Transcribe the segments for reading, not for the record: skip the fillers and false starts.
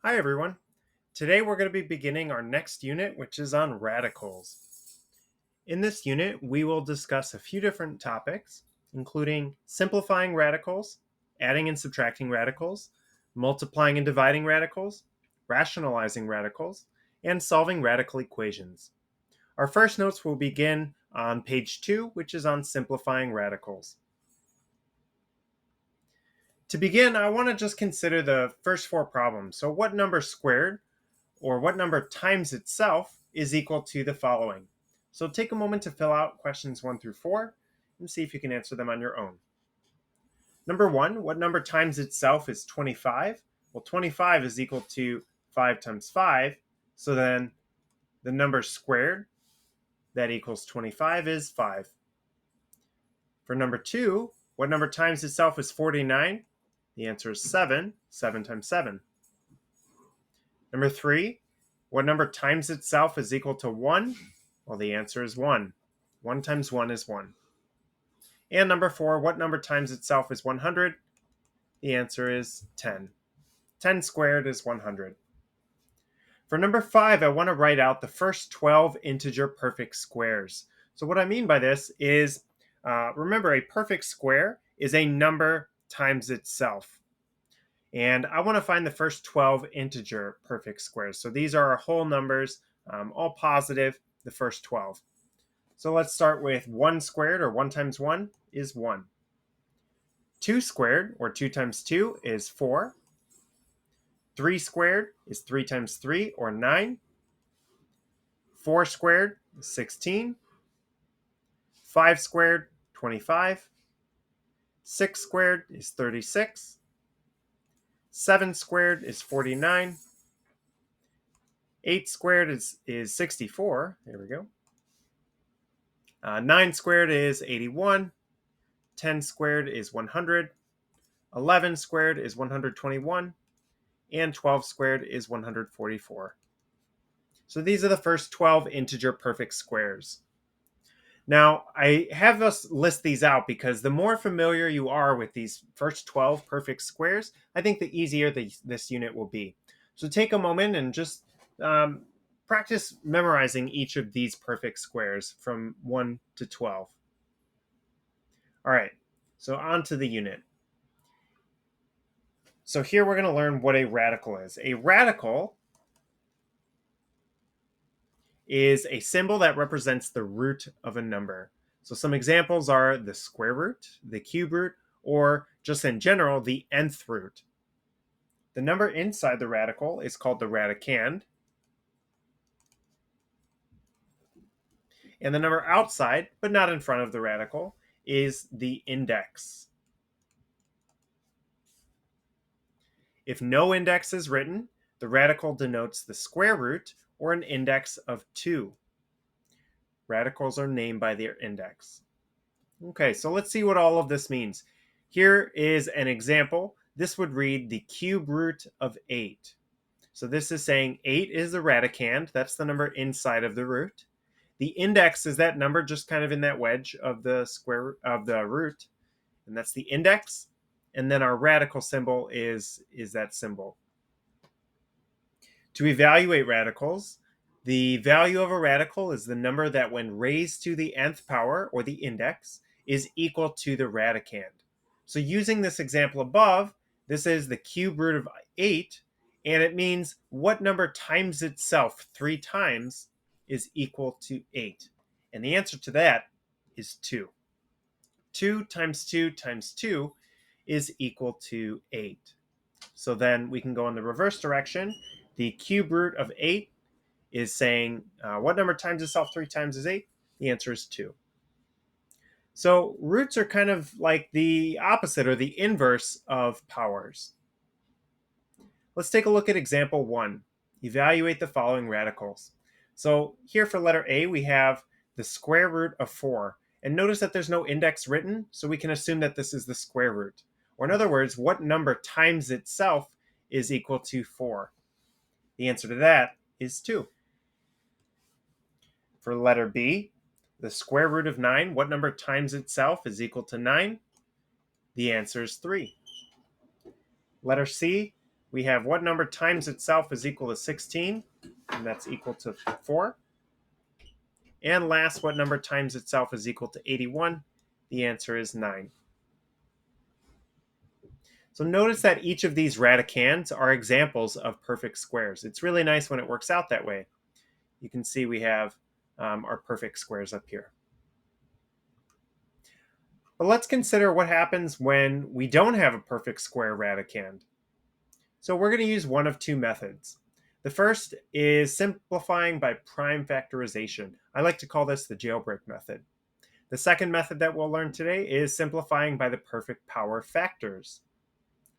Hi everyone. Today we're going to be beginning our next unit, which is on radicals. In this unit, we will discuss a few different topics, including simplifying radicals, adding and subtracting radicals, multiplying and dividing radicals, rationalizing radicals, and solving radical equations. Our first notes will begin on page 2, which is on simplifying radicals. To begin, I want to just consider the first four problems. So what number squared or what number times itself is equal to the following. So take a moment to fill out questions 1 through 4 and see if you can answer them on your own. Number 1, what number times itself is 25? Well, 25 is equal to 5 times 5. So then the number squared that equals 25 is 5. For number 2, what number times itself is 49? The answer is 7. 7 times 7. Number 3, what number times itself is equal to 1? Well, the answer is 1. 1 times 1 is 1. And number 4, what number times itself is 100? The answer is 10. 10 squared is 100. For number 5, I want to write out the first 12 integer perfect squares. So what I mean by this is, remember, a perfect square is a number times itself. And I want to find the first 12 integer perfect squares. So these are our whole numbers, all positive, the first 12. So let's start with 1 squared, or 1 times 1, is 1. 2 squared, or 2 times 2, is 4. 3 squared is 3 times 3, or 9. 4 squared is 16. 5 squared, 25. 6 squared is 36. 7 squared is 49. 8 squared is 64. There we go. 9 squared is 81. 10 squared is 100. 11 squared is 121. And 12 squared is 144. So these are the first 12 integer perfect squares. Now, I have us list these out because the more familiar you are with these first 12 perfect squares, I think the easier this unit will be. So take a moment and just practice memorizing each of these perfect squares from 1 to 12. All right, so on to the unit. So here we're going to learn what a radical is. A radical is a symbol that represents the root of a number. So some examples are the square root, the cube root, or just in general, the nth root. The number inside the radical is called the radicand. And the number outside, but not in front of the radical, is the index. If no index is written, the radical denotes the square root or an index of 2. Radicals are named by their index. Okay, so let's see what all of this means. Here is an example. This would read the cube root of 8. So this is saying 8 is the radicand. That's the number inside of the root. The index is that number just kind of in that wedge of the square of the root. And that's the index. And then our radical symbol is that symbol. To evaluate radicals, the value of a radical is the number that when raised to the nth power, or the index, is equal to the radicand. So using this example above, this is the cube root of 8, and it means what number times itself 3 times is equal to 8. And the answer to that is 2. 2 times 2 times 2 is equal to 8. So then we can go in the reverse direction. The cube root of 8 is saying what number times itself 3 times is 8? The answer is 2. So roots are kind of like the opposite or the inverse of powers. Let's take a look at example 1. Evaluate the following radicals. So here for letter A, we have the square root of 4. And notice that there's no index written, so we can assume that this is the square root. Or in other words, what number times itself is equal to 4? The answer to that is 2. For letter B, the square root of 9, what number times itself is equal to 9? The answer is 3. Letter C, we have what number times itself is equal to 16, and that's equal to 4. And last, what number times itself is equal to 81? The answer is 9. So notice that each of these radicands are examples of perfect squares. It's really nice when it works out that way. You can see we have our perfect squares up here. But let's consider what happens when we don't have a perfect square radicand. So we're going to use one of two methods. The first is simplifying by prime factorization. I like to call this the jailbreak method. The second method that we'll learn today is simplifying by the perfect power factors.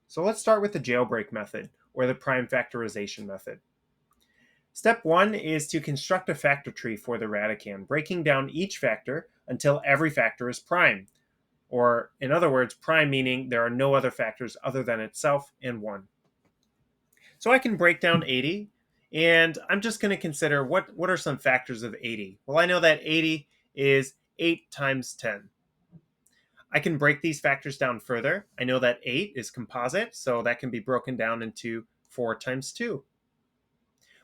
So let's start with the jailbreak method, or the prime factorization method. Step 1 is to construct a factor tree for the radicand, breaking down each factor until every factor is prime. Or, in other words, prime meaning there are no other factors other than itself and 1. So I can break down 80, and I'm just going to consider what are some factors of 80. Well, I know that 80 is 8 times 10. I can break these factors down further. I know that 8 is composite, so that can be broken down into 4 times 2.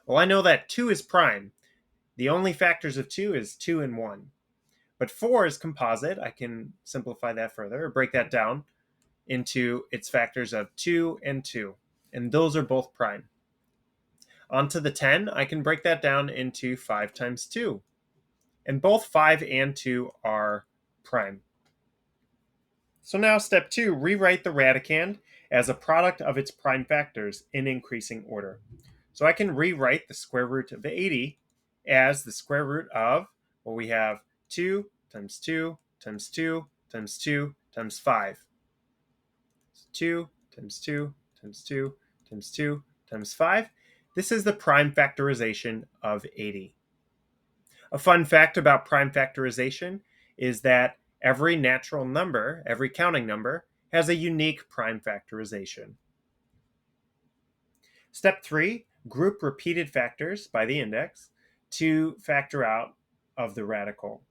Well, I know that 2 is prime. The only factors of 2 is 2 and 1. But 4 is composite. I can simplify that further, or break that down into its factors of 2 and 2. And those are both prime. Onto the 10, I can break that down into 5 times 2. And both 5 and 2 are prime. So now step 2, rewrite the radicand as a product of its prime factors in increasing order. So I can rewrite the square root of 80 as the square root of, well, we have 2 times 2 times 2 times 2 times 5. So 2 times 2 times 2 times 2 times 5. This is the prime factorization of 80. A fun fact about prime factorization is that every natural number, every counting number, has a unique prime factorization. Step 3, group repeated factors by the index to factor out of the radical.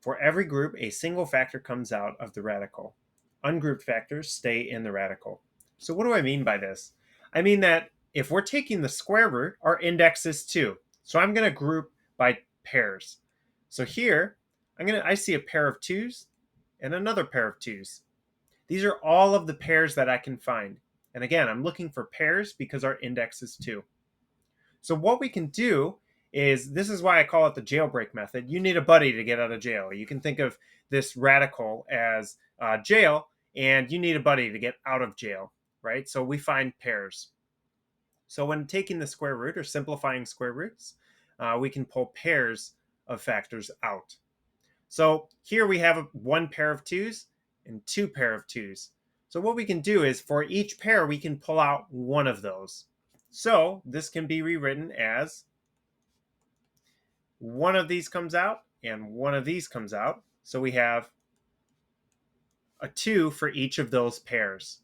For every group, a single factor comes out of the radical. Ungrouped factors stay in the radical. So what do I mean by this? I mean that if we're taking the square root, our index is 2. So I'm going to group by pairs. So here, I see a pair of 2's and another pair of 2's. These are all of the pairs that I can find. And again, I'm looking for pairs because our index is 2. So what we can do is, this is why I call it the jailbreak method. You need a buddy to get out of jail. You can think of this radical as jail, and you need a buddy to get out of jail, right? So we find pairs. So when taking the square root or simplifying square roots, we can pull pairs of factors out. So here we have one pair of 2's and 2 pair of 2's. So what we can do is, for each pair, we can pull out one of those. So this can be rewritten as one of these comes out and one of these comes out. So we have a 2 for each of those pairs.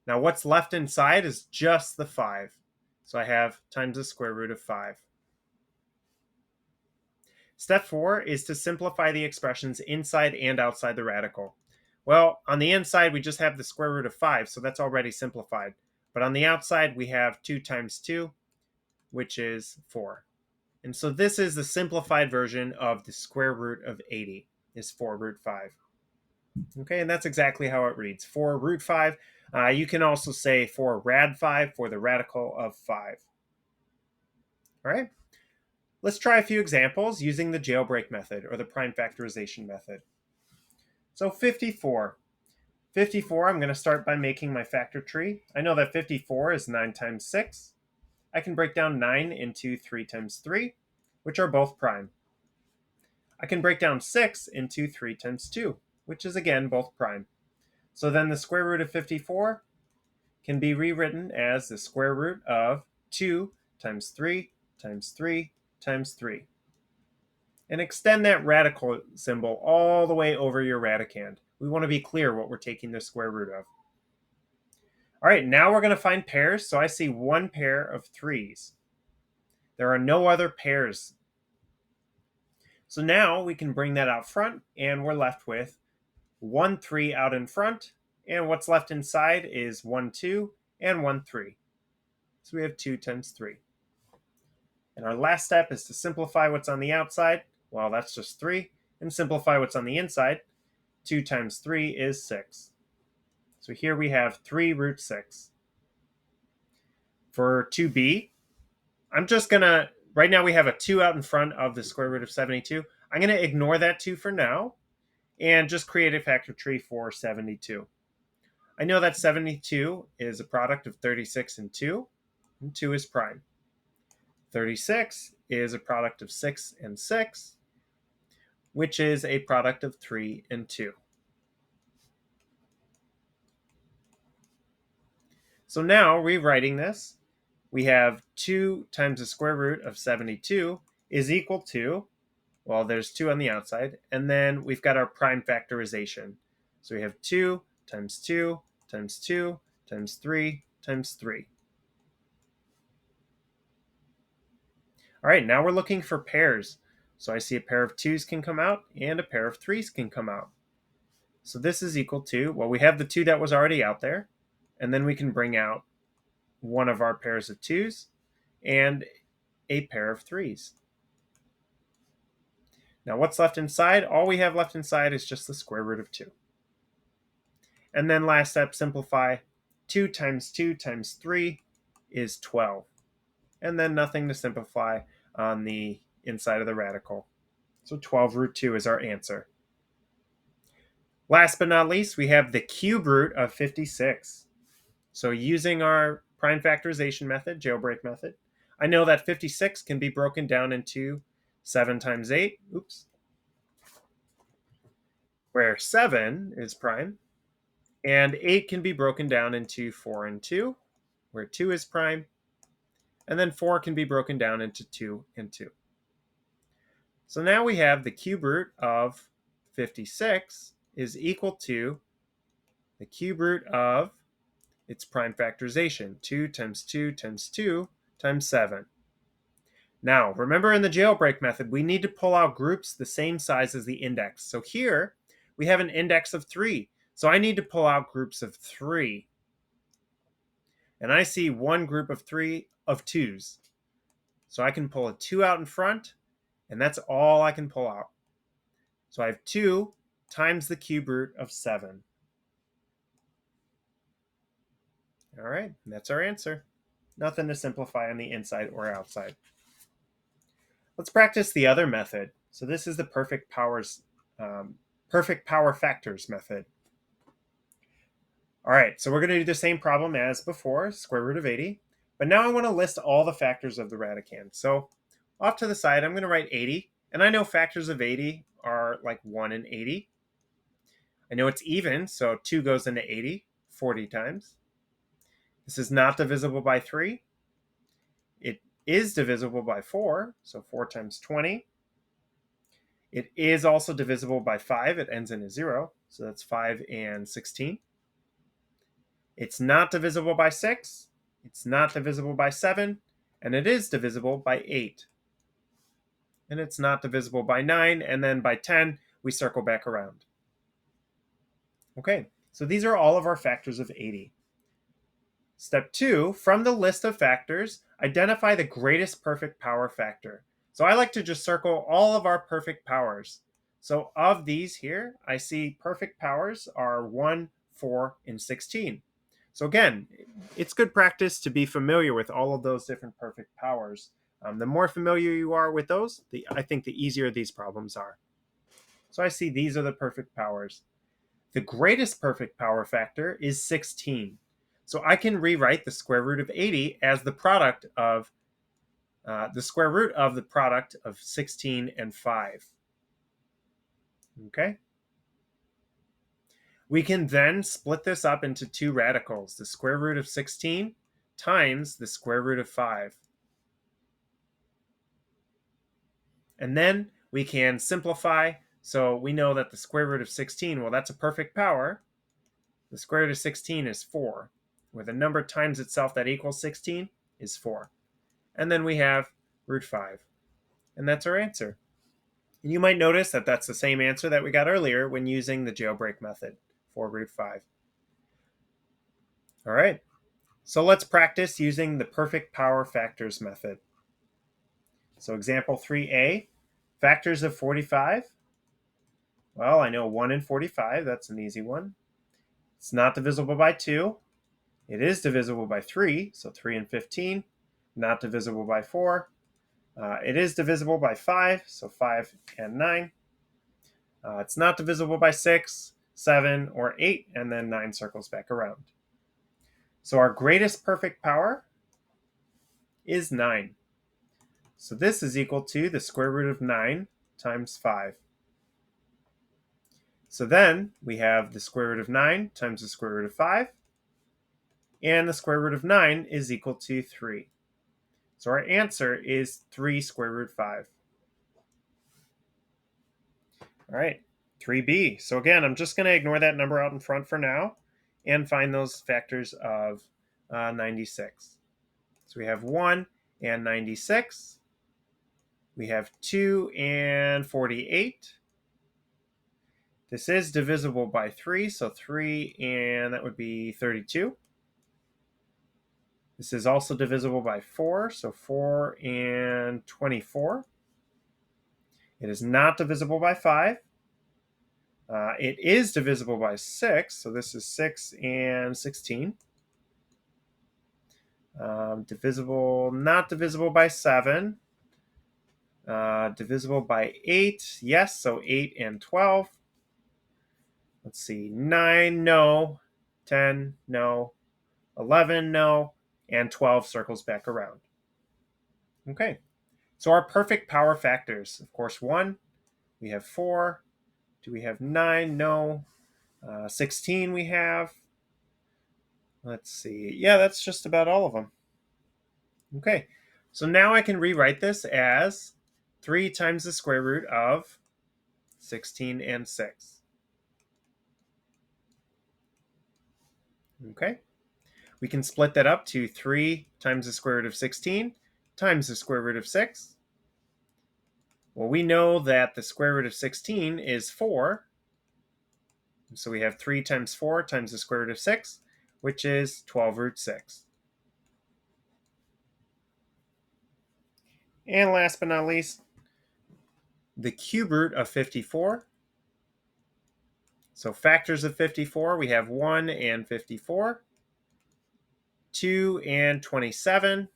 Now what's left inside is just the 5. So I have times the square root of 5. Step 4 is to simplify the expressions inside and outside the radical. Well, on the inside, we just have the square root of 5, so that's already simplified. But on the outside, we have 2 times 2, which is 4. And so this is the simplified version of the square root of 80, is 4 root 5. Okay, and that's exactly how it reads, 4 root 5. You can also say 4 rad 5 for the radical of 5. All right, let's try a few examples using the jailbreak method or the prime factorization method. So 54. 54, I'm going to start by making my factor tree. I know that 54 is 9 times 6. I can break down 9 into 3 times 3, which are both prime. I can break down 6 into 3 times 2, which is again both prime. So then the square root of 54 can be rewritten as the square root of 2 times 3 times 3 times 3. And extend that radical symbol all the way over your radicand. We want to be clear what we're taking the square root of. All right, now we're going to find pairs. So I see one pair of 3's. There are no other pairs. So now we can bring that out front, and we're left with 1 3 out in front, and what's left inside is 1 2 and 1 3. So we have 2 times 3. And our last step is to simplify what's on the outside. Well, that's just 3. And simplify what's on the inside. 2 times 3 is 6. So here we have 3 root 6. For 2b, I'm just going to, right now we have a 2 out in front of the square root of 72. I'm going to ignore that 2 for now and just create a factor tree for 72. I know that 72 is a product of 36 and 2 is prime. 36 is a product of 6 and 6, which is a product of 3 and 2. So now, rewriting this, we have 2 times the square root of 72 is equal to, well, there's 2 on the outside, and then we've got our prime factorization. So we have 2 times 2 times 2 times 3 times 3. All right, now we're looking for pairs. So I see a pair of 2's can come out and a pair of 3's can come out. So this is equal to, well, we have the 2 that was already out there, and then we can bring out one of our pairs of 2's and a pair of 3's. Now what's left inside? All we have left inside is just the square root of 2. And then last step, simplify. 2 times 2 times 3 is 12. And then nothing to simplify on the inside of the radical. So 12 root 2 is our answer. Last but not least, we have the cube root of 56. So using our prime factorization method, jailbreak method, I know that 56 can be broken down into 7 times 8, where 7 is prime, and 8 can be broken down into 4 and 2, where 2 is prime, and then 4 can be broken down into 2 and 2. So now we have the cube root of 56 is equal to the cube root of its prime factorization, 2 times 2 times 2 times 7. Now, remember in the jailbreak method, we need to pull out groups the same size as the index. So here, we have an index of 3. So I need to pull out groups of 3. And I see one group of 3 of 2's. So I can pull a 2 out in front, and that's all I can pull out. So I have 2 times the cube root of 7. All right, and that's our answer. Nothing to simplify on the inside or outside. Let's practice the other method. So this is the perfect power factors method. All right, so we're going to do the same problem as before, square root of 80. But now I want to list all the factors of the radicand. So off to the side, I'm going to write 80. And I know factors of 80 are like 1 and 80. I know it's even, so 2 goes into 80 40 times. This is not divisible by 3. It is divisible by 4, so 4 times 20. It is also divisible by 5. It ends in a 0, so that's 5 and 16. It's not divisible by 6. It's not divisible by 7. And it is divisible by 8. And it's not divisible by 9. And then by 10, we circle back around. Okay, so these are all of our factors of 80. Step 2, from the list of factors, identify the greatest perfect power factor. So I like to just circle all of our perfect powers. So of these here, I see perfect powers are 1, 4, and 16. So again, it's good practice to be familiar with all of those different perfect powers. The more familiar you are with those, I think the easier these problems are. So I see these are the perfect powers. The greatest perfect power factor is 16. So I can rewrite the square root of 80 as the product of the square root of the product of 16 and 5. Okay? We can then split this up into two radicals, the square root of 16 times the square root of 5. And then we can simplify. So we know that the square root of 16, well, that's a perfect power. The square root of 16 is 4, where the number times itself that equals 16 is 4. And then we have root 5. And that's our answer. And you might notice that that's the same answer that we got earlier when using the jailbreak method for root 5. All right. So let's practice using the perfect power factors method. So example 3a, factors of 45. Well, I know 1 and 45, that's an easy one. It's not divisible by 2. It is divisible by 3, so 3 and 15. Not divisible by 4. It is divisible by 5, so 5 and 9. It's not divisible by 6, 7, or 8, and then 9 circles back around. So our greatest perfect power is 9. So this is equal to the square root of 9 times 5. So then we have the square root of 9 times the square root of 5. And the square root of 9 is equal to 3. So our answer is 3 square root 5. All right, 3b. So again, I'm just going to ignore that number out in front for now and find those factors of 96. So we have 1 and 96. We have 2 and 48. This is divisible by 3, so 3 and that would be 32. This is also divisible by 4, so 4 and 24. It is not divisible by 5. It is divisible by 6, so this is 6 and 16. Not divisible by 7. Divisible by 8, yes, so 8 and 12. Let's see, 9, no. 10, no. 11, no. And 12 circles back around. Okay, so our perfect power factors, of course, 1, we have 4. Do we have 9? No. 16 we have. Let's see. Yeah, that's just about all of them. Okay, so now I can rewrite this as 3 times the square root of 16 and 6. Okay, we can split that up to 3 times the square root of 16 times the square root of 6. Well, we know that the square root of 16 is 4. So we have 3 times 4 times the square root of 6, which is 12 root 6. And last but not least, the cube root of 54. So factors of 54, we have 1 and 54, 2 and 27.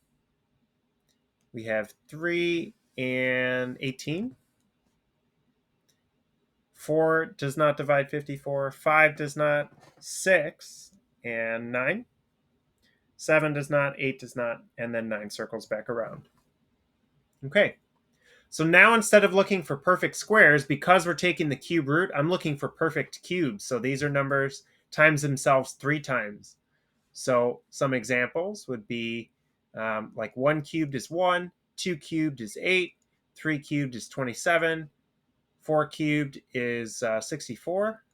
We have 3 and 18. 4 does not divide 54. 5 does not. 6 and 9. 7 does not. 8 does not. And then 9 circles back around. Okay. So now instead of looking for perfect squares, because we're taking the cube root, I'm looking for perfect cubes. So these are numbers times themselves 3 times. So some examples would be like 1 cubed is 1, 2 cubed is 8, 3 cubed is 27, 4 cubed is 64,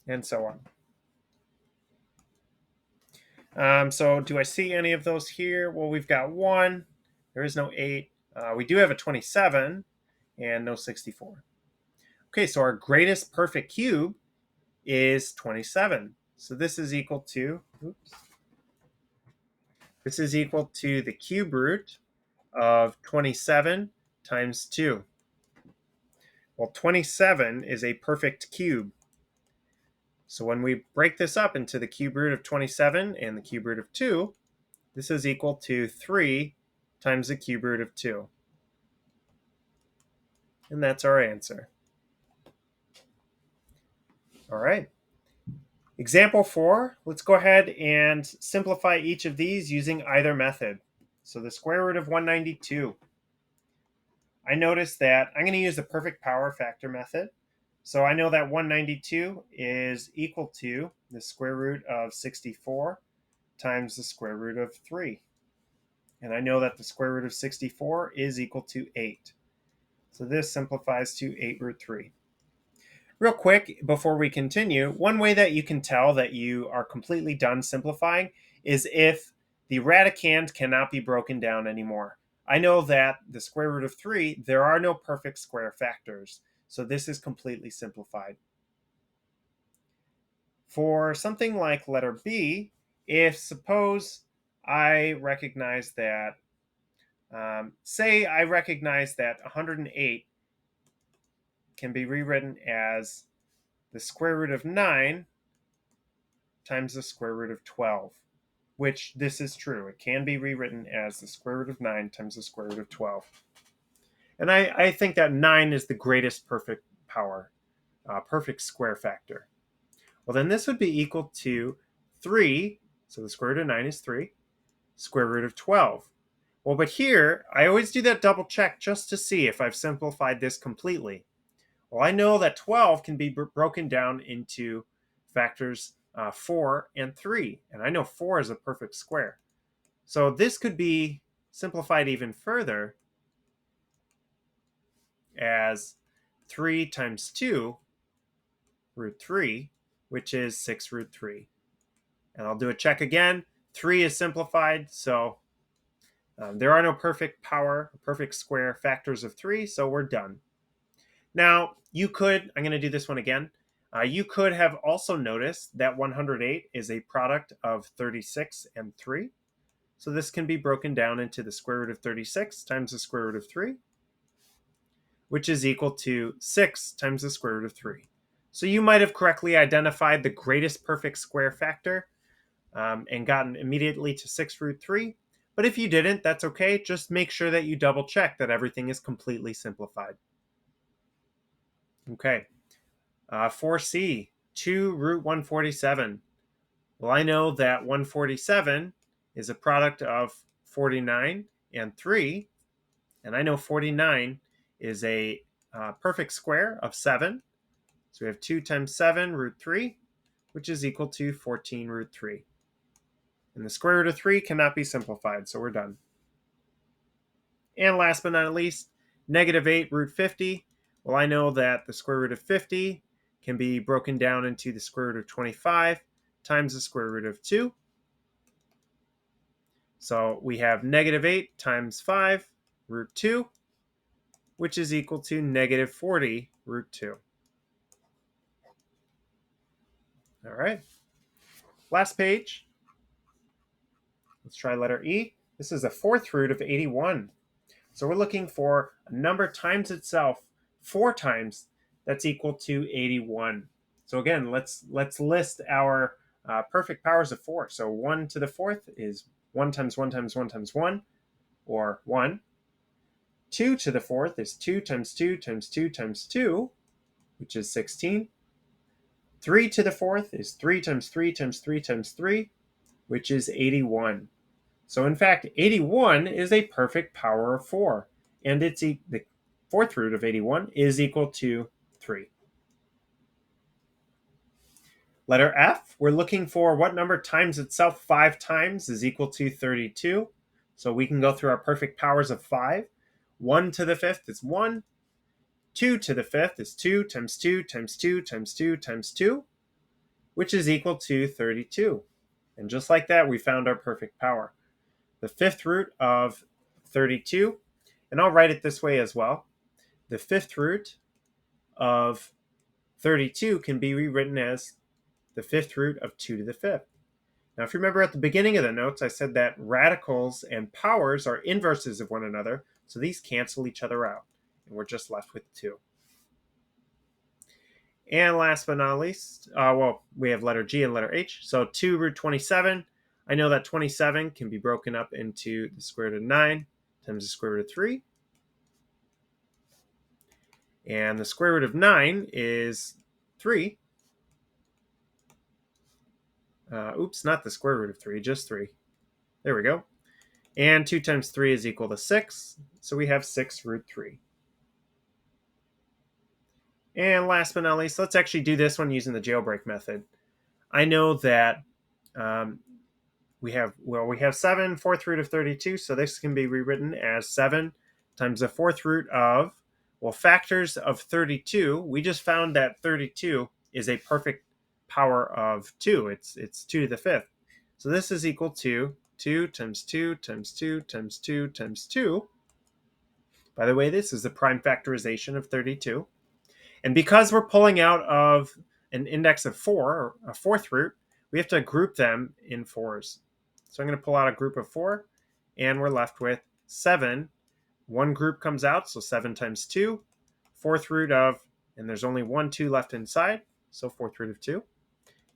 and so on. So do I see any of those here? Well, we've got 1. There is no 8. We do have a 27 and no 64. Okay, so our greatest perfect cube is 27. So this is equal to, this is equal to the cube root of 27 times 2. Well, 27 is a perfect cube. So when we break this up into the cube root of 27 and the cube root of 2, this is equal to 3 times the cube root of 2. And that's our answer. All right. Example 4, let's go ahead and simplify each of these using either method. So the square root of 192. I notice that I'm going to use the perfect power factor method. So I know that 192 is equal to the square root of 64 times the square root of 3. And I know that the square root of 64 is equal to 8. So this simplifies to 8 root 3. Real quick, before we continue, one way that you can tell that you are completely done simplifying is if the radicand cannot be broken down anymore. I know that the square root of 3, there are no perfect square factors. So this is completely simplified. For something like letter B, if suppose I recognize that, say I recognize that 108 can be rewritten as the square root of 9 times the square root of 12, which this is true. It can be rewritten as the square root of 9 times the square root of 12. And I think that 9 is the greatest perfect power, perfect square factor. Well, then this would be equal to 3, so the square root of 9 is 3, square root of 12. Well, but here, I always do that double check just to see if I've simplified this completely. Well, I know that 12 can be broken down into factors 4 and 3, and I know 4 is a perfect square. So this could be simplified even further as 3 times 2 root 3, which is 6 root 3. And I'll do a check again. 3 is simplified, so there are no perfect square factors of 3, so we're done. Now, I'm going to do this one again. You could have also noticed that 108 is a product of 36 and 3. So this can be broken down into the square root of 36 times the square root of 3, which is equal to 6 times the square root of 3. So you might have correctly identified the greatest perfect square factor and gotten immediately to 6 root 3. But if you didn't, that's okay. Just make sure that you double check that everything is completely simplified. Okay. 4C, 2 root 147. Well, I know that 147 is a product of 49 and 3. And I know 49 is a perfect square of 7. So we have 2 times 7 root 3, which is equal to 14 root 3. And the square root of 3 cannot be simplified, so we're done. And last but not least, negative 8 root 50. Well, I know that the square root of 50 can be broken down into the square root of 25 times the square root of 2. So we have negative 8 times 5 root 2, which is equal to negative 40 root 2. All right. Last page. Let's try letter E. This is a fourth root of 81. So we're looking for a number times itself 4 times that's equal to 81. So again, let's list our perfect powers of 4. So 1 to the 4th is 1 times 1 times 1 times 1, or 1. 2 to the 4th is 2 times 2 times 2 times 2, which is 16. 3 to the 4th is 3 times 3 times 3 times 3, which is 81. So in fact, 81 is a perfect power of 4, and the fourth root of 81 is equal to 3. Letter F, we're looking for what number times itself 5 times is equal to 32. So we can go through our perfect powers of 5. 1 to the 5th is 1. 2 to the 5th is 2 times 2 times 2 times 2 times 2, which is equal to 32. And just like that, we found our perfect power. The fifth root of 32, and I'll write it this way as well. The fifth root of 32 can be rewritten as the fifth root of 2 to the 5th. Now, if you remember at the beginning of the notes, I said that radicals and powers are inverses of one another, so these cancel each other out, and we're just left with 2. And last but not least, we have letter G and letter H. So 2 root 27. I know that 27 can be broken up into the square root of 9 times the square root of 3. And the square root of 9 is 3. Not the square root of 3, just 3. There we go. And 2 times 3 is equal to 6. So we have 6 root 3. And last but not least, let's actually do this one using the jailbreak method. I know that we have 7 fourth root of 32, so this can be rewritten as 7 times the fourth root of, factors of 32. We just found that 32 is a perfect power of 2. It's 2 to the 5th. So this is equal to 2 times 2 times 2 times 2 times 2. By the way, this is the prime factorization of 32. And because we're pulling out of an index of 4, or a fourth root, we have to group them in 4s. So I'm going to pull out a group of 4, and we're left with 7. One group comes out, so 7 times 2, fourth root of, and there's only one 2 left inside, so fourth root of 2.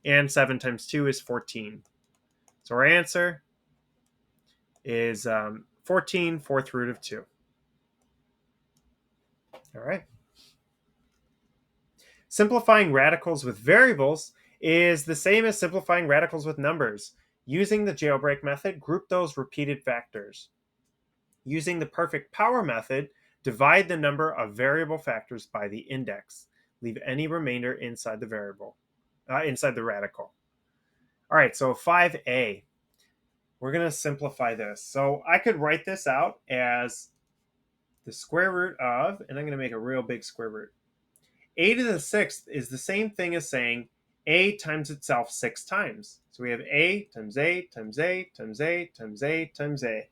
And 7 times 2 is 14. So our answer is 14, fourth root of 2. All right. Simplifying radicals with variables is the same as simplifying radicals with numbers. Using the jailbreak method, group those repeated factors. Using the perfect power method, divide the number of variable factors by the index. Leave any remainder inside the variable, inside the radical. All right, so 5a. We're going to simplify this. So I could write this out as the square root of, and I'm going to make a real big square root. A to the 6th is the same thing as saying a times itself 6 times. So we have a times a times a times a times a times a.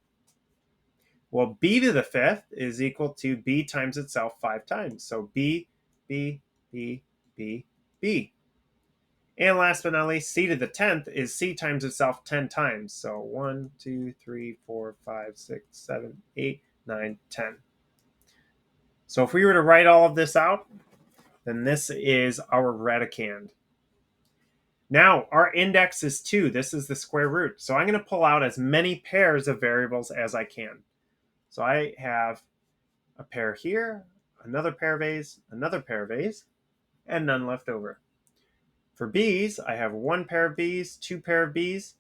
Well, b to the 5th is equal to b times itself 5 times. So b, b, b, b, b. And last but not least, c to the 10th is c times itself 10 times. So 1, 2, 3, 4, 5, 6, 7, 8, 9, 10. So if we were to write all of this out, then this is our radicand. Now, our index is 2. This is the square root. So I'm going to pull out as many pairs of variables as I can. So I have a pair here, another pair of a's, another pair of a's, and none left over. For b's, I have one pair of b's, two pair of b's,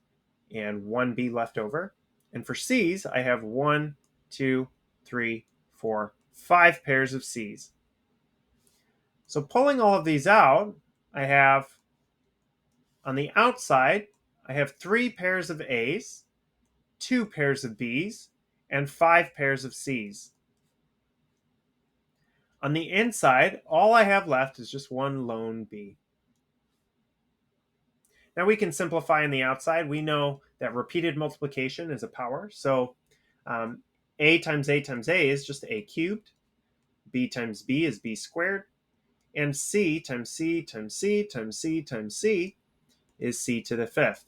and one b left over. And for c's, I have 1, 2, 3, 4, 5 pairs of c's. So pulling all of these out, I have, on the outside, I have 3 pairs of a's, 2 pairs of b's, and 5 pairs of c's. On the inside, all I have left is just one lone b. Now we can simplify on the outside. We know that repeated multiplication is a power. So a times a times a is just a cubed. B times b is b squared. And c times c times c times c times c is c to the 5th.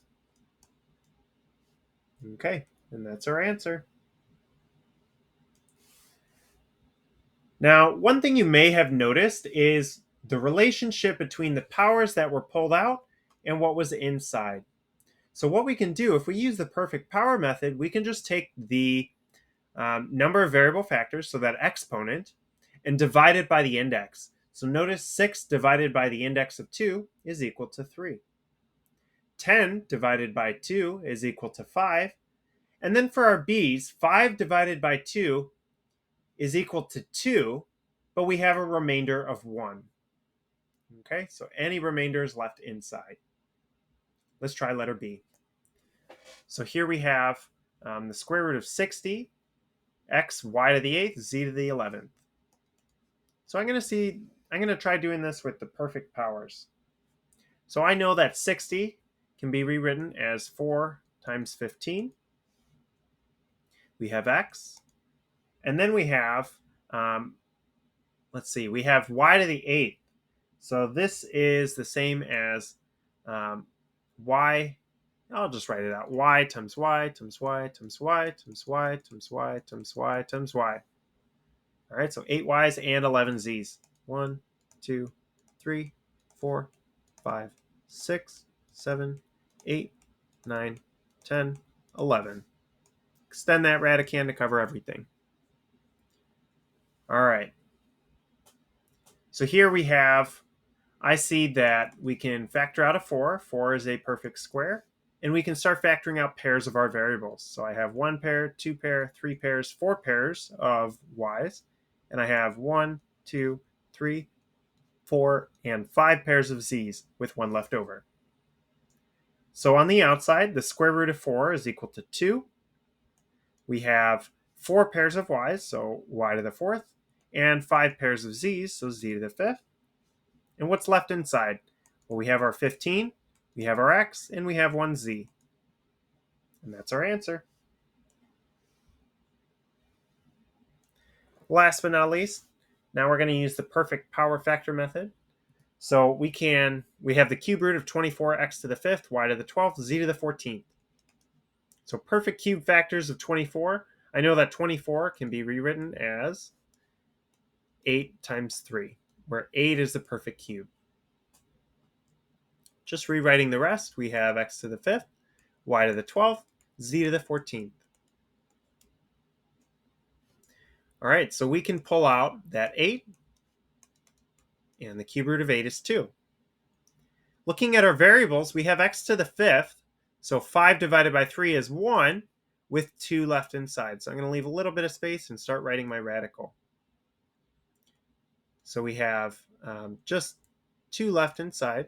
Okay, and that's our answer. Now, one thing you may have noticed is the relationship between the powers that were pulled out and what was inside. So what we can do, if we use the perfect power method, we can just take the number of variable factors, so that exponent, and divide it by the index. So notice 6 divided by the index of 2 is equal to 3. 10 divided by 2 is equal to 5. And then for our b's, 5 divided by 2 is equal to 2, but we have a remainder of 1. Okay, so any remainder is left inside. Let's try letter B. So here we have the square root of 60, x, y to the 8th, z to the 11th. So I'm going to try doing this with the perfect powers. So I know that 60 can be rewritten as 4 times 15. We have x. And then we have, we have y to the 8th. So this is the same as y. I'll just write it out. Y times y times y times y times y times y times y times y. All right, so 8 y's and 11 z's. 1, 2, 3, 4, 5, 6, 7, 8, 9, 10, 11. Extend that radicand to cover everything. All right. So here we have, I see that we can factor out a 4. 4 is a perfect square. And we can start factoring out pairs of our variables. So I have 1 pair, 2 pair, 3 pairs, 4 pairs of y's. And I have 1, 2, 3, 4, and 5 pairs of z's with 1 left over. So on the outside, the square root of 4 is equal to 2. We have 4 pairs of y's, so y to the 4th, and 5 pairs of z's, so z to the 5th. And what's left inside? Well, we have our 15, we have our x, and we have 1 z. And that's our answer. Last but not least, now we're going to use the perfect power factor method. So we have the cube root of 24, x to the 5th, y to the 12th, z to the 14th. So perfect cube factors of 24. I know that 24 can be rewritten as 8 times 3, where 8 is the perfect cube. Just rewriting the rest, we have x to the 5th, y to the 12th, z to the 14th. All right, so we can pull out that 8, and the cube root of 8 is 2. Looking at our variables, we have x to the 5th, so 5 divided by 3 is 1, with 2 left inside. So I'm going to leave a little bit of space and start writing my radical. So we have just 2 left inside,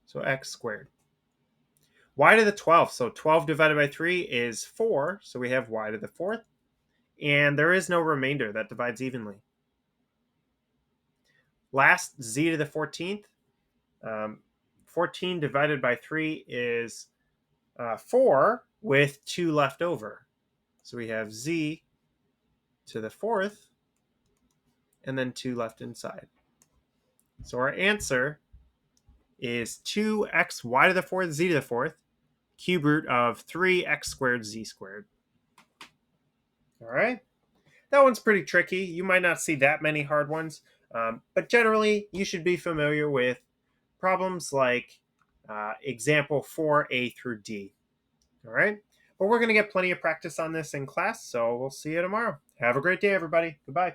so x squared. Y to the 12th, so 12 divided by 3 is 4, so we have y to the 4th. And there is no remainder, that divides evenly. Last, z to the 14th. 14 divided by 3 is 4 with 2 left over. So we have z to the 4th and then 2 left inside. So our answer is 2xy to the 4th, z to the 4th, cube root of 3x squared, z squared. All right. That one's pretty tricky. You might not see that many hard ones, but generally you should be familiar with problems like example 4a through d. All right. But we're going to get plenty of practice on this in class, so we'll see you tomorrow. Have a great day, everybody. Goodbye.